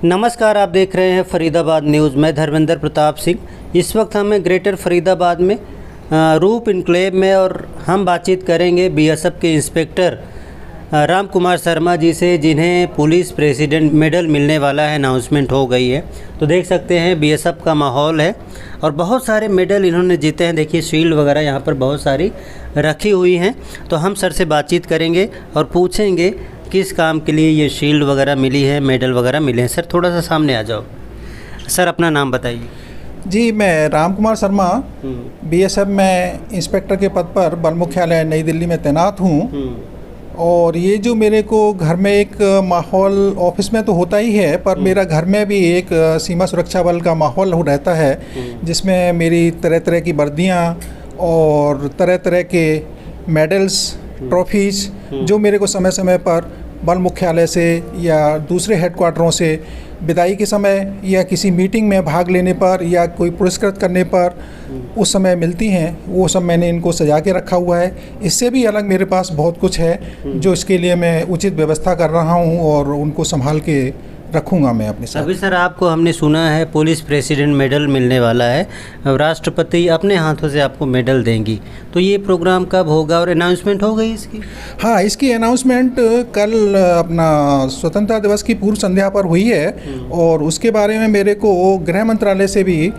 नमस्कार, आप देख रहे हैं फरीदाबाद न्यूज़। मैं धर्मेंद्र प्रताप सिंह। इस वक्त हमें ग्रेटर फरीदाबाद में रूप इनक्लेव में और हम बातचीत करेंगे बीएसएफ के इंस्पेक्टर राम कुमार शर्मा जी से, जिन्हें पुलिस प्रेसिडेंट मेडल मिलने वाला है, अनाउंसमेंट हो गई है। तो देख सकते हैं बीएसएफ का माहौल है और बहुत सारे मेडल इन्होंने जीते हैं। देखिए शील्ड वगैरह यहाँ पर बहुत सारी रखी हुई हैं। तो हम सर से बातचीत करेंगे और पूछेंगे किस काम के लिए ये शील्ड वगैरह मिली है, मेडल वगैरह मिले हैं। सर थोड़ा सा सामने आ जाओ। सर अपना नाम बताइए। जी, मैं राम कुमार शर्मा बीएसएफ में इंस्पेक्टर के पद पर बल मुख्यालय नई दिल्ली में तैनात हूँ। और ये जो मेरे को घर में एक माहौल ऑफिस में तो होता ही है, पर मेरा घर में भी एक सीमा सुरक्षा बल का माहौल रहता है, जिसमें मेरी तरह तरह की वर्दियाँ और तरह तरह के मेडल्स, ट्रॉफीज़ जो मेरे को समय समय पर बल मुख्यालय से या दूसरे हेडक्वार्टरों से विदाई के समय या किसी मीटिंग में भाग लेने पर या कोई पुरस्कृत करने पर उस समय मिलती हैं, वो सब मैंने इनको सजा के रखा हुआ है। इससे भी अलग मेरे पास बहुत कुछ है जो इसके लिए मैं उचित व्यवस्था कर रहा हूँ और उनको संभाल के रखूँगा मैं अपने साथ। अभी सर आपको हमने सुना है पुलिस प्रेसिडेंट मेडल मिलने वाला है, राष्ट्रपति अपने हाथों से आपको मेडल देंगी। तो ये प्रोग्राम कब होगा और अनाउंसमेंट हो गई इसकी? हाँ, इसकी अनाउंसमेंट कल अपना स्वतंत्रता दिवस की पूर्व संध्या पर हुई है और उसके बारे में मेरे को गृह मंत्रालय से भी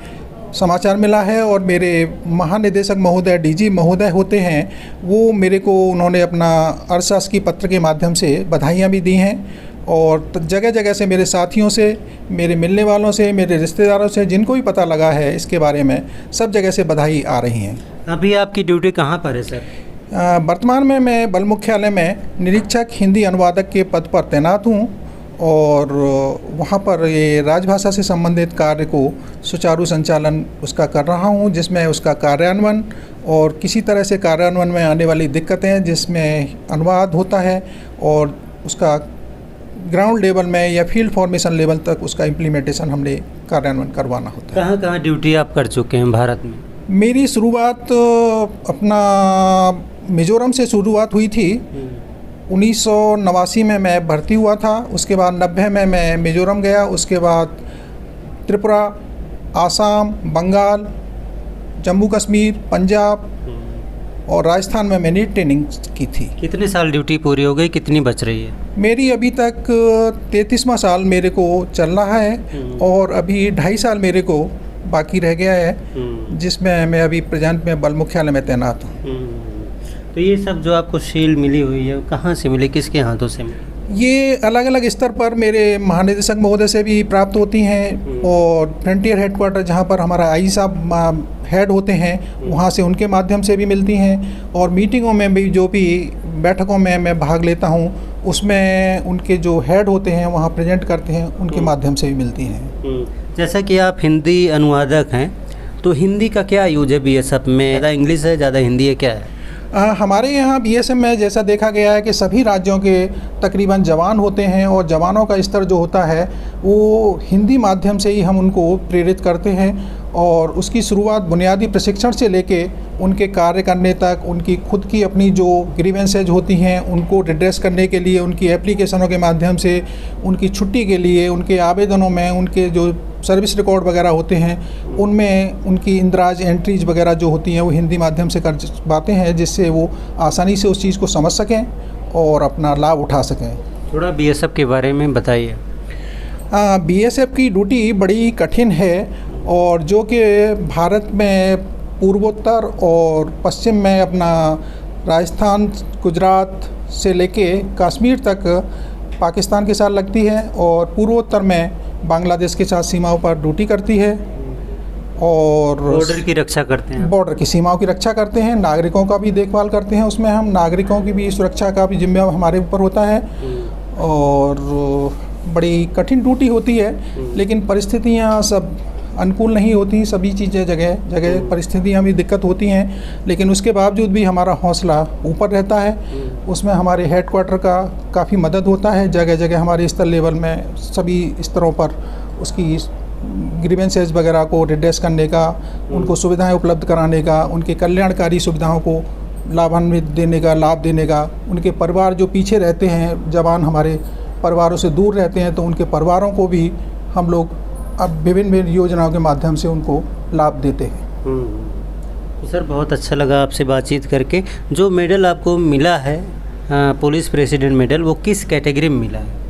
समाचार मिला है और मेरे महानिदेशक महोदय, डीजी महोदय होते हैं, वो मेरे को उन्होंने अपना अर्थशास्त्री पत्र के माध्यम से बधाइयाँ भी दी हैं। और जगह जगह से मेरे साथियों से, मेरे मिलने वालों से, मेरे रिश्तेदारों से, जिनको भी पता लगा है इसके बारे में, सब जगह से बधाई आ रही हैं। अभी आपकी ड्यूटी कहाँ पर है सर? वर्तमान में मैं बल मुख्यालय में निरीक्षक हिंदी अनुवादक के पद पर तैनात हूँ और वहाँ पर ये राजभाषा से संबंधित कार्य को सुचारू संचालन उसका कर रहा हूँ, जिसमें उसका कार्यान्वयन और किसी तरह से कार्यान्वयन में आने वाली दिक्कतें जिसमें अनुवाद होता है और उसका ग्राउंड लेवल में या फील्ड फॉर्मेशन लेवल तक उसका इम्प्लीमेंटेशन हमने कार्यान्वयन करवाना होता है। कहाँ कहाँ ड्यूटी आप कर चुके हैं भारत में? मेरी शुरुआत अपना मिज़ोरम से शुरुआत हुई थी। 1989 में मैं भर्ती हुआ था। उसके बाद 90 में मैं मिज़ोरम गया। उसके बाद त्रिपुरा, आसाम, बंगाल, जम्मू कश्मीर, पंजाब और राजस्थान में मैंने ट्रेनिंग की थी। कितने साल ड्यूटी पूरी हो गई, कितनी बच रही है? मेरी अभी तक 33वां साल मेरे को चल रहा है और अभी 2.5 साल मेरे को बाकी रह गया है, जिसमें मैं अभी प्रेजेंट में बल मुख्यालय में तैनात हूँ। तो ये सब जो आपको शील्ड मिली हुई है कहाँ से मिली, किसके हाथों से मिली? ये अलग अलग स्तर पर मेरे महानिदेशक महोदय से भी प्राप्त होती हैं और फ्रंटियर हेडक्वार्टर जहाँ पर हमारा आई साहब हेड होते हैं, वहाँ से उनके माध्यम से भी मिलती हैं और मीटिंगों में भी, जो भी बैठकों में मैं भाग लेता हूँ, उसमें उनके जो हेड होते हैं वहाँ प्रेजेंट करते हैं, उनके माध्यम से भी मिलती हैं। जैसा कि आप हिंदी अनुवादक हैं, तो हिंदी का क्या यूज है बीएसएफ में? ज़्यादा इंग्लिश है, ज़्यादा हिंदी है, क्या है? हमारे यहाँ बीएसएफ में जैसा देखा गया है कि सभी राज्यों के तकरीबन जवान होते हैं और जवानों का स्तर जो होता है वो हिंदी माध्यम से ही हम उनको प्रेरित करते हैं और उसकी शुरुआत बुनियादी प्रशिक्षण से लेके उनके कार्य करने तक, उनकी खुद की अपनी जो ग्रीवेंसेज होती हैं उनको रिड्रेस करने के लिए, उनकी एप्लीकेशनों के माध्यम से, उनकी छुट्टी के लिए, उनके आवेदनों में, उनके जो सर्विस रिकॉर्ड वगैरह होते हैं उनमें उनकी इंदराज एंट्रीज वगैरह जो होती हैं वो हिंदी माध्यम से कर पाते हैं, जिससे वो आसानी से उस चीज़ को समझ सकें और अपना लाभ उठा सकें। थोड़ा बीएसएफ के बारे में बताइए। बीएसएफ की ड्यूटी बड़ी कठिन है और जो कि भारत में पूर्वोत्तर और पश्चिम में अपना राजस्थान, गुजरात से लेके कश्मीर तक पाकिस्तान के साथ लगती है और पूर्वोत्तर में बांग्लादेश के साथ सीमाओं पर ड्यूटी करती है और बॉर्डर की रक्षा करते हैं। बॉर्डर की सीमाओं की रक्षा करते हैं, नागरिकों का भी देखभाल करते हैं। उसमें हम नागरिकों की भी सुरक्षा का भी जिम्मा हमारे ऊपर होता है और बड़ी कठिन ड्यूटी होती है, लेकिन परिस्थितियाँ सब अनुकूल नहीं होती। सभी चीज़ें जगह जगह परिस्थितियाँ भी दिक्कत होती हैं, लेकिन उसके बावजूद भी हमारा हौसला ऊपर रहता है। उसमें हमारे हेडक्वार्टर का काफ़ी मदद होता है। जगह जगह हमारे स्तर लेवल में सभी स्तरों पर उसकी ग्रीवेंसेज वगैरह को रिड्रेस करने का, उनको सुविधाएं उपलब्ध कराने का, उनके कल्याणकारी सुविधाओं को लाभान्वित देने का, लाभ देने का, उनके परिवार जो पीछे रहते हैं, जवान हमारे परिवारों से दूर रहते हैं, तो उनके परिवारों को भी हम लोग अब विभिन्न योजनाओं के माध्यम से उनको लाभ देते हैं। तो सर बहुत अच्छा लगा आपसे बातचीत करके। जो मेडल आपको मिला है पुलिस प्रेसिडेंट मेडल, वो किस कैटेगरी में मिला है?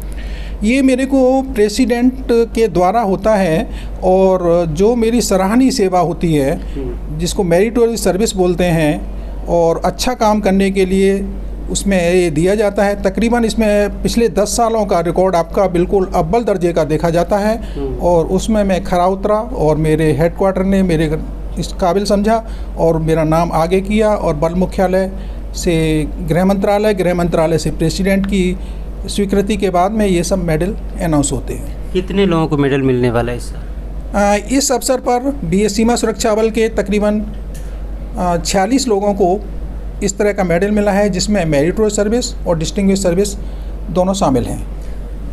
ये मेरे को प्रेसिडेंट के द्वारा होता है, और जो मेरी सराहनीय सेवा होती है जिसको मेरिटोरियस सर्विस बोलते हैं, और अच्छा काम करने के लिए उसमें ये दिया जाता है। तकरीबन इसमें पिछले 10 सालों का रिकॉर्ड आपका बिल्कुल अव्वल दर्जे का देखा जाता है, और उसमें मैं खरा उतरा और मेरे हेडक्वार्टर ने मेरे इस काबिल समझा और मेरा नाम आगे किया, और बल मुख्यालय से गृह मंत्रालय से प्रेसिडेंट की स्वीकृति के बाद में ये सब मेडल अनाउंस होते हैं। कितने लोगों को मेडल मिलने वाला है इस साल? इस अवसर पर बीएस सीमा सुरक्षा बल के तकरीबन 46 लोगों को इस तरह का मेडल मिला है, जिसमें मेरिटोरियस सर्विस और डिस्टिंग्विश सर्विस दोनों शामिल हैं।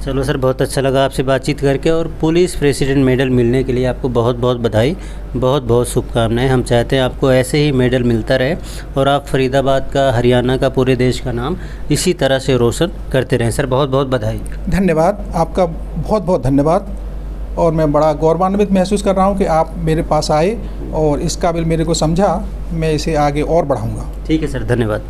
चलो सर बहुत अच्छा लगा आपसे बातचीत करके, और पुलिस प्रेसिडेंट मेडल मिलने के लिए आपको बहुत बहुत बधाई, बहुत बहुत शुभकामनाएं। हम चाहते हैं आपको ऐसे ही मेडल मिलता रहे और आप फरीदाबाद का, हरियाणा का, पूरे देश का नाम इसी तरह से रोशन करते रहें। सर बहुत बहुत बधाई। धन्यवाद, आपका बहुत बहुत धन्यवाद। और मैं बड़ा गौरवान्वित महसूस कर रहा हूँ कि आप मेरे पास आए और इस काबिल मेरे को समझा। मैं इसे आगे और बढ़ाऊँगा। ठीक है सर, धन्यवाद।